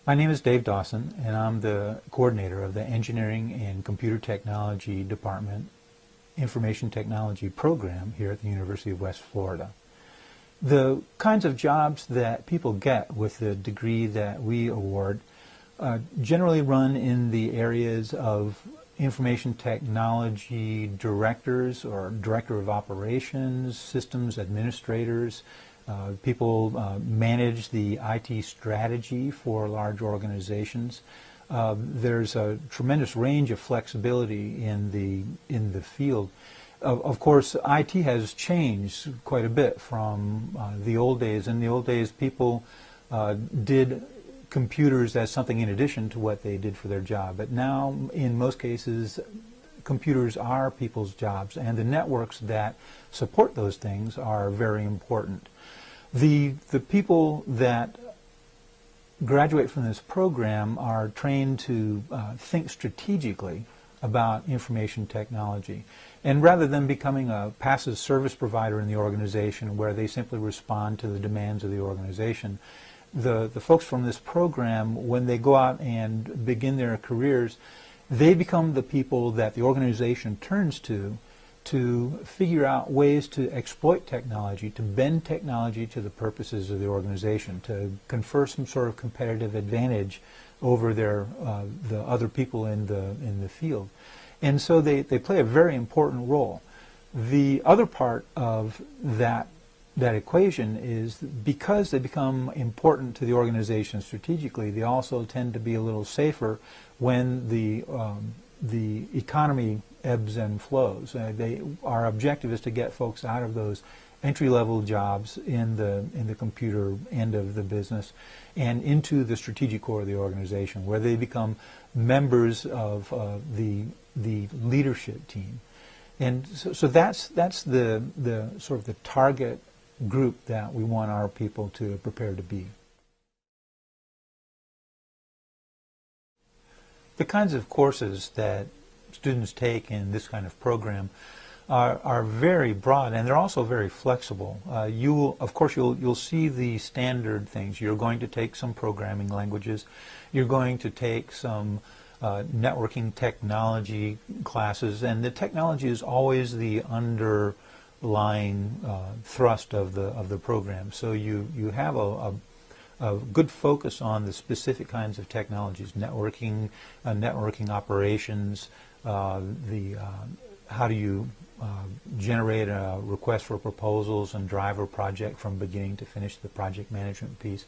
My name is Dave Dawson, and I'm the coordinator of the Engineering and Computer Technology Department Information Technology program here at the University of West Florida. The kinds of jobs that people get with the degree that we award generally run in the areas of information technology directors or director of operations, systems administrators. People manage the IT strategy for large organizations. There's a tremendous range of flexibility in the field. Of course, IT has changed quite a bit from the old days. In the old days, people did computers as something in addition to what they did for their job. But now, in most cases, computers are people's jobs, and the networks that support those things are very important. The people that graduate from this program are trained to think strategically about information technology. And rather than becoming a passive service provider in the organization where they simply respond to the demands of the organization, the folks from this program, when they go out and begin their careers, they become the people that the organization turns to figure out ways to exploit technology, to bend technology to the purposes of the organization, to confer some sort of competitive advantage over the other people in the field. And so they play a very important role. The other part of that equation is because they become important to the organization strategically, they also tend to be a little safer when the economy ebbs and flows. Our objective is to get folks out of those entry-level jobs in the computer end of the business and into the strategic core of the organization, where they become members of the leadership team. And so that's the sort of the target group that we want our people to prepare to be. The kinds of courses that students take in this kind of program are very broad, and they're also very flexible. Of course, you'll see the standard things. You're going to take some programming languages. You're going to take some networking technology classes, and the technology is always the underlying thrust of the program. So you have a good focus on the specific kinds of technologies: networking, networking operations, how do you generate a request for proposals and drive a project from beginning to finish, the project management piece.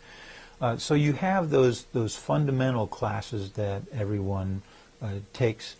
So you have those fundamental classes that everyone takes,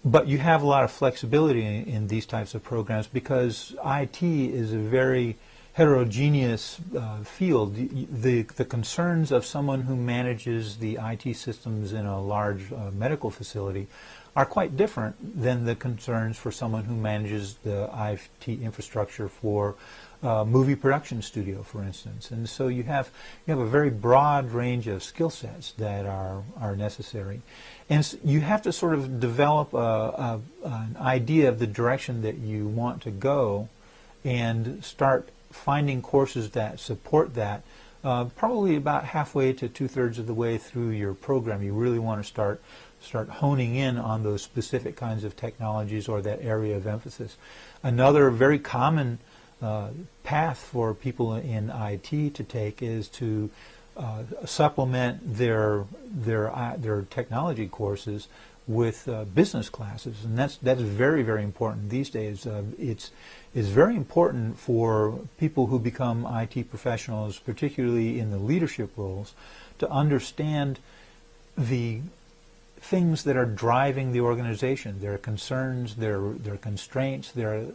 but you have a lot of flexibility in these types of programs because IT is a very heterogeneous field. The concerns of someone who manages the IT systems in a large medical facility are quite different than the concerns for someone who manages the IT infrastructure for a movie production studio, for instance. And so you have a very broad range of skill sets that are necessary. And so you have to sort of develop an idea of the direction that you want to go and start finding courses that support that. Probably about halfway to two-thirds of the way through your program, you really want to start honing in on those specific kinds of technologies or that area of emphasis. Another very common path for people in IT to take is to supplement their technology courses with business classes, and that's very, very important these days. It's very important for people who become IT professionals, particularly in the leadership roles, to understand the things that are driving the organization, their concerns, their constraints, their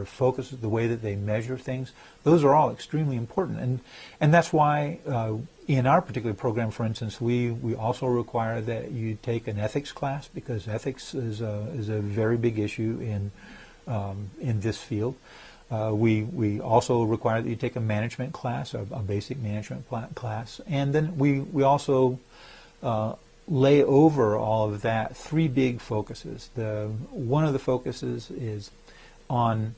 focus, the way that they measure things. Those are all extremely important, and that's why in our particular program, for instance, we also require that you take an ethics class, because ethics is a very big issue in this field. We also require that you take a management class, a basic management class, and then we also lay over all of that three big focuses. One of the focuses is on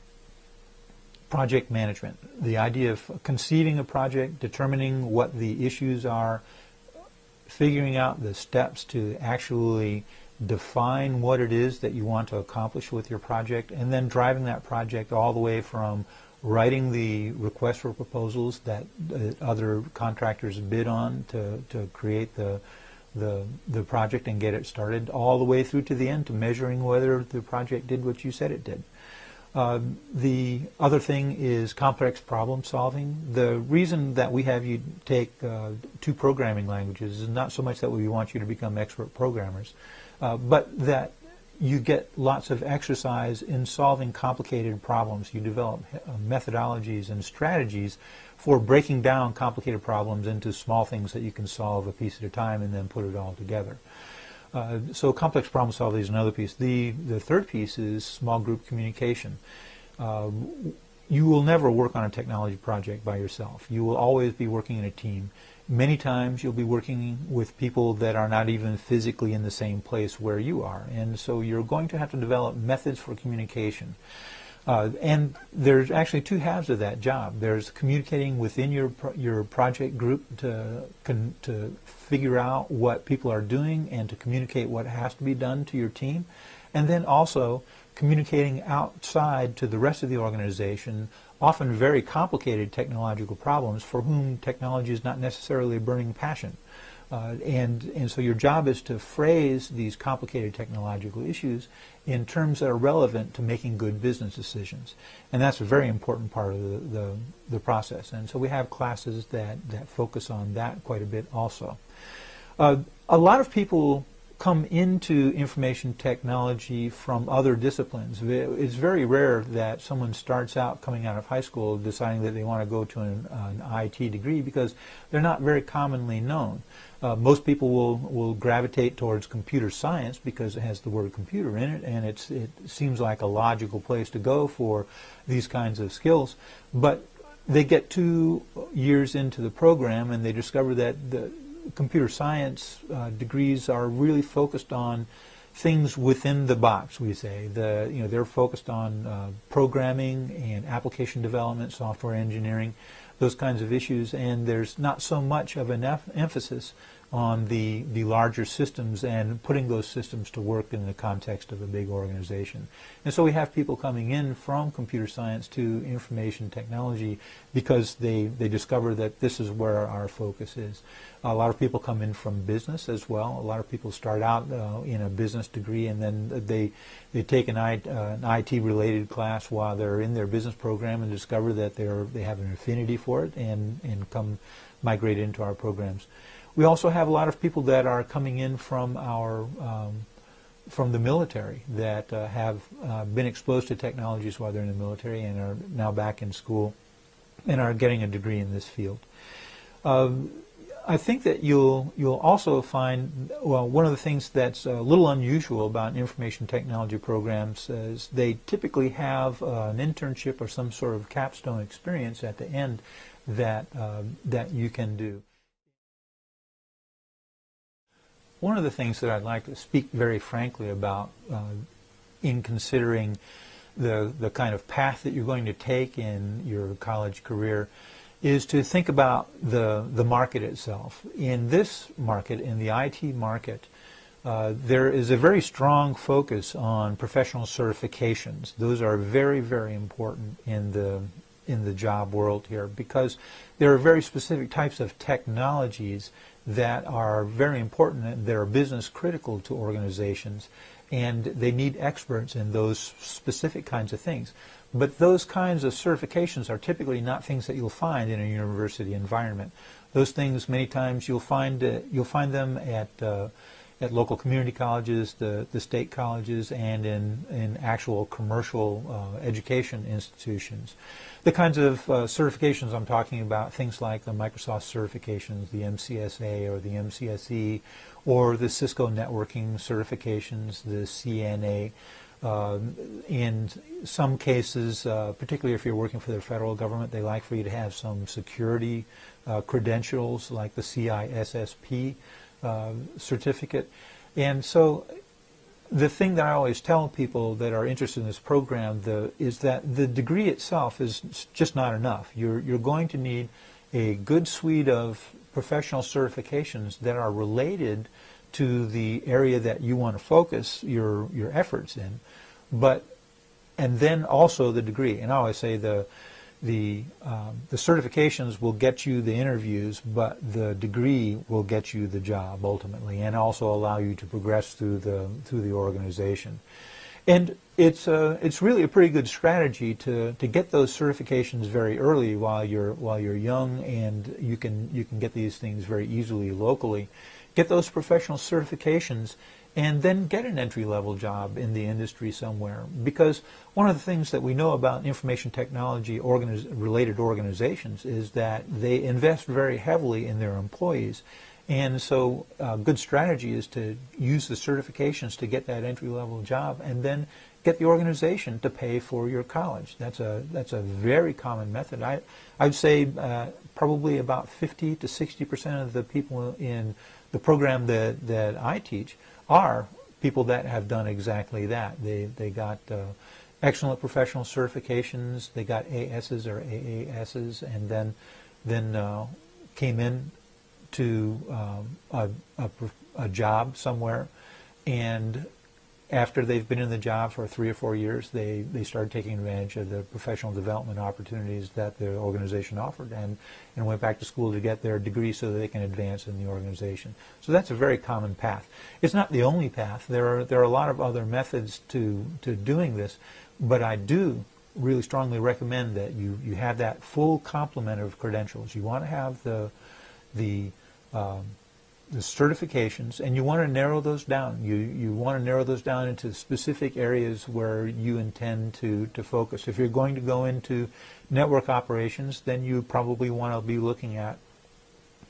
project management, the idea of conceiving a project, determining what the issues are, figuring out the steps to actually define what it is that you want to accomplish with your project, and then driving that project all the way from writing the request for proposals that other contractors bid on to create the project and get it started, all the way through to the end to measuring whether the project did what you said it did. The other thing is complex problem solving. The reason that we have you take 2 programming languages is not so much that we want you to become expert programmers, but that you get lots of exercise in solving complicated problems. You develop methodologies and strategies for breaking down complicated problems into small things that you can solve a piece at a time and then put it all together. So complex problem solving is another piece. The third piece is small group communication. You will never work on a technology project by yourself. You will always be working in a team. Many times you'll be working with people that are not even physically in the same place where you are. And so you're going to have to develop methods for communication. And there's actually 2 halves of that job. There's communicating within your project group to figure out what people are doing and to communicate what has to be done to your team. And then also communicating outside to the rest of the organization, often very complicated technological problems for whom technology is not necessarily a burning passion. And so your job is to phrase these complicated technological issues in terms that are relevant to making good business decisions. And that's a very important part of the process. And so we have classes that focus on that quite a bit also. A lot of people come into information technology from other disciplines. It's very rare that someone starts out coming out of high school deciding that they want to go to an IT degree, because they're not very commonly known. Most people will gravitate towards computer science because it has the word computer in it, and it seems like a logical place to go for these kinds of skills. But they get 2 years into the program and they discover that the computer science degrees are really focused on things within the box, we say. They're focused on programming and application development, software engineering, those kinds of issues, and there's not so much of an emphasis on the larger systems and putting those systems to work in the context of a big organization. And so we have people coming in from computer science to information technology because they discover that this is where our focus is. A lot of people come in from business as well. A lot of people start out in a business degree, and then they take an IT-related class while they're in their business program and discover that they have an affinity for it and come migrate into our programs. We also have a lot of people that are coming in from from the military that have been exposed to technologies while they're in the military and are now back in school and are getting a degree in this field. I think that you'll also find, well, one of the things that's a little unusual about information technology programs is they typically have an internship or some sort of capstone experience at the end that you can do. One of the things that I'd like to speak very frankly about in considering the kind of path that you're going to take in your college career is to think about the market itself. In this market, in the IT market, there is a very strong focus on professional certifications. Those are very, very important in the job world here, because there are very specific types of technologies that are very important and that are business critical to organizations, and they need experts in those specific kinds of things. But those kinds of certifications are typically not things that you'll find in a university environment. Those things, many times, you'll find them at local community colleges, the state colleges, and in actual commercial education institutions. The kinds of certifications I'm talking about, things like the Microsoft certifications, the MCSA or the MCSE, or the Cisco networking certifications, the CNA. In some cases, particularly if you're working for the federal government, they like for you to have some security credentials like the CISSP certificate. And so the thing that I always tell people that are interested in this program is that the degree itself is just not enough. You're going to need a good suite of professional certifications that are related to the area that you want to focus your efforts in, and then also the degree. And I always say the certifications will get you the interviews, but the degree will get you the job ultimately, and also allow you to progress through the organization. And it's really a pretty good strategy to get those certifications very early while you're young, and you can get these things very easily locally. Get those professional certifications, and then get an entry-level job in the industry somewhere. Because one of the things that we know about information technology related organizations is that they invest very heavily in their employees. And so a good strategy is to use the certifications to get that entry-level job, and then get the organization to pay for your college. That's a very common method. I'd say probably about 50 to 60% of the people in the program that I teach are people that have done exactly that. They got excellent professional certifications. They got ASs or AASs, and then came in to a job somewhere, and after they've been in the job for 3 or 4 years, they started taking advantage of the professional development opportunities that the organization offered, and went back to school to get their degree so that they can advance in the organization. So that's a very common path. It's not the only path. There are a lot of other methods to doing this, but I do really strongly recommend that you have that full complement of credentials. You want to have the certifications, and you want to narrow those down. You want to narrow those down into specific areas where you intend to focus. If you're going to go into network operations, then you probably want to be looking at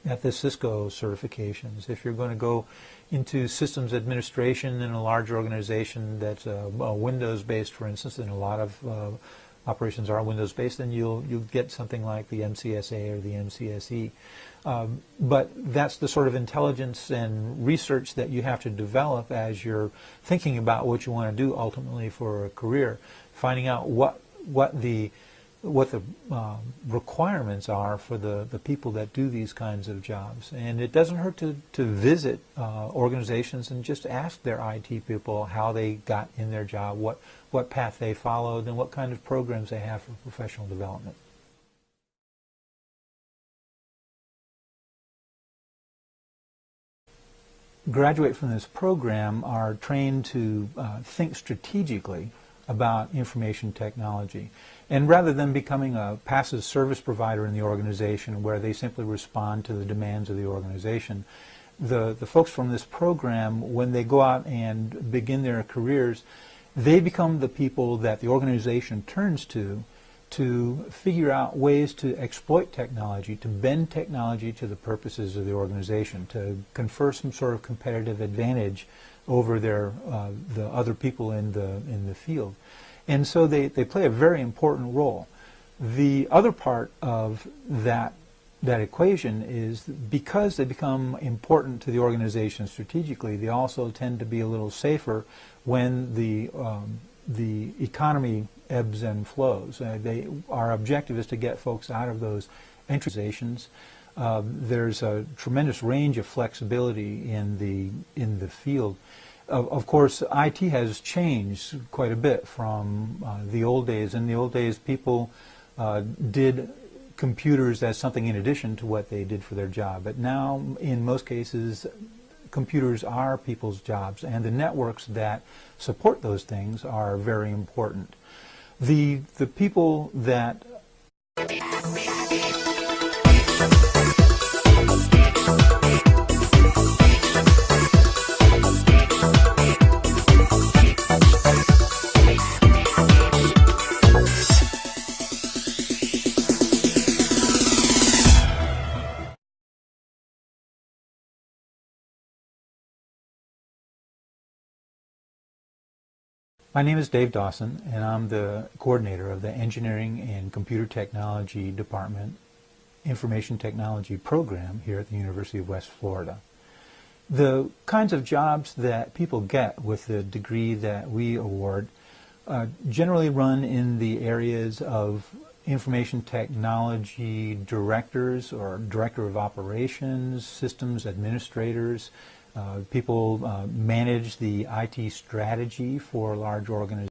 the Cisco certifications. If you're going to go into systems administration in a large organization that's Windows-based, for instance, and a lot of operations are Windows-based, then you'll get something like the MCSA or the MCSE. But that's the sort of intelligence and research that you have to develop as you're thinking about what you want to do ultimately for a career, finding out what the requirements are for the people that do these kinds of jobs. And it doesn't hurt to visit organizations and just ask their IT people how they got in their job, what path they followed, and what kind of programs they have for professional development. Graduate from this program are trained to think strategically about information technology. And rather than becoming a passive service provider in the organization where they simply respond to the demands of the organization, the folks from this program, when they go out and begin their careers, they become the people that the organization turns to figure out ways to exploit technology, to bend technology to the purposes of the organization, to confer some sort of competitive advantage over the other people in the field. And so they play a very important role. The other part of that equation is because they become important to the organization strategically, they also tend to be a little safer when the economy ebbs and flows. Our objective is to get folks out of those organizations. There's a tremendous range of flexibility in the field. Of course, IT has changed quite a bit from the old days. In the old days, people did computers as something in addition to what they did for their job. But now, in most cases, computers are people's jobs, and the networks that support those things are very important. The people that My name is Dave Dawson, and I'm the coordinator of the Engineering and Computer Technology Department Information Technology program here at the University of West Florida. The kinds of jobs that people get with the degree that we award generally run in the areas of information technology directors or director of operations, systems administrators. People manage the IT strategy for large organizations.